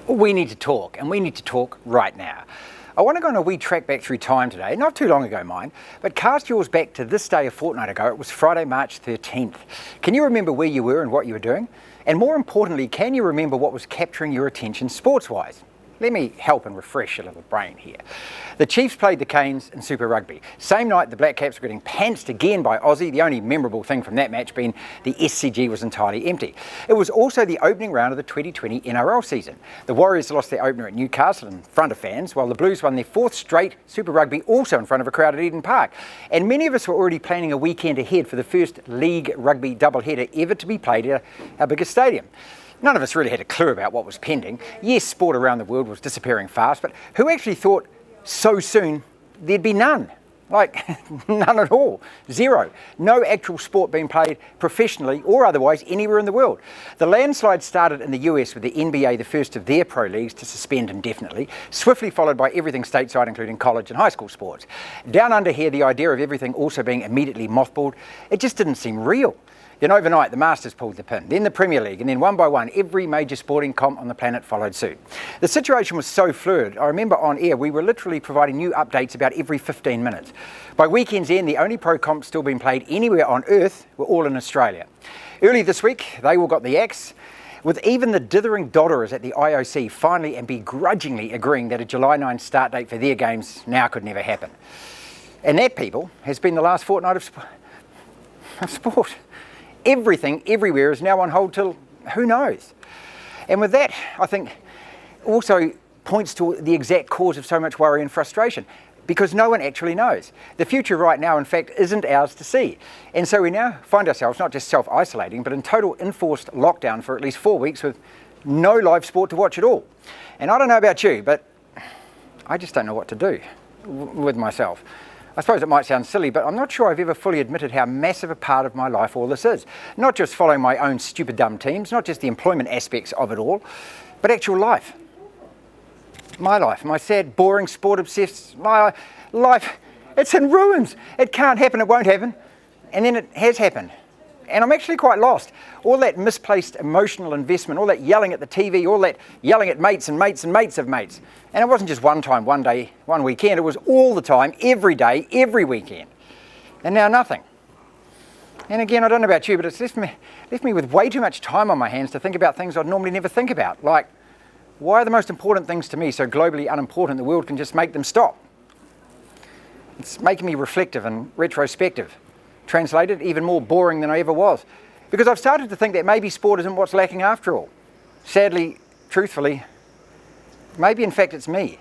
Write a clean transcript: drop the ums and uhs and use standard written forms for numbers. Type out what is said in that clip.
We need to talk, and we need to talk right now. I want to go on a wee track back through time today, not too long ago mind, but cast yours back to this day a fortnight ago. It was Friday, March 13th. Can you remember where you were and what you were doing? And more importantly, can you remember what was capturing your attention sports-wise? Let me help and refresh a little brain here. The Chiefs played the Canes in Super Rugby. Same night, the Black Caps were getting pantsed again by Aussie, the only memorable thing from that match being the SCG was entirely empty. It was also the opening round of the 2020 NRL season. The Warriors lost their opener at Newcastle in front of fans, while the Blues won their fourth straight Super Rugby also in front of a crowd at Eden Park. And many of us were already planning a weekend ahead for the first League Rugby doubleheader ever to be played at our biggest stadium. None of us really had a clue about what was pending. Yes, sport around the world was disappearing fast, but who actually thought so soon there'd be none? Like, none at all. Zero. No actual sport being played professionally or otherwise anywhere in the world. The landslide started in the US with the NBA, the first of their pro leagues to suspend indefinitely, swiftly followed by everything stateside, including college and high school sports. Down under here, the idea of everything also being immediately mothballed, it just didn't seem real. Then overnight, the Masters pulled the pin, then the Premier League, and then one by one, every major sporting comp on the planet followed suit. The situation was so fluid, I remember on air, we were literally providing new updates about every 15 minutes. By weekend's end, the only pro comps still being played anywhere on Earth were all in Australia. Early this week, they all got the axe, with even the dithering dodderers at the IOC finally and begrudgingly agreeing that a July 9 start date for their games now could never happen. And that, people, has been the last fortnight of sport. Everything, everywhere is now on hold till who knows. And with that, I think also points to the exact cause of so much worry and frustration, because no one actually knows. The future right now, in fact, isn't ours to see. And so we now find ourselves not just self-isolating, but in total enforced lockdown for at least 4 weeks with no live sport to watch at all. And I don't know about you, but I just don't know what to do with myself. I suppose it might sound silly, but I'm not sure I've ever fully admitted how massive a part of my life all this is. Not just following my own stupid dumb teams, not just the employment aspects of it all, but actual life. My life, my sad, boring, sport-obsessed life, it's in ruins. It can't happen, it won't happen. And then it has happened. And I'm actually quite lost. All that misplaced emotional investment, all that yelling at the TV, all that yelling at mates and mates and mates of mates. And it wasn't just one time, one day, one weekend. It was all the time, every day, every weekend. And now nothing. And again, I don't know about you, but it's left me with way too much time on my hands to think about things I'd normally never think about. Like, why are the most important things to me so globally unimportant the world can just make them stop? It's making me reflective and retrospective. Translated, even more boring than I ever was. Because I've started to think that maybe sport isn't what's lacking after all. Sadly, truthfully, maybe in fact it's me.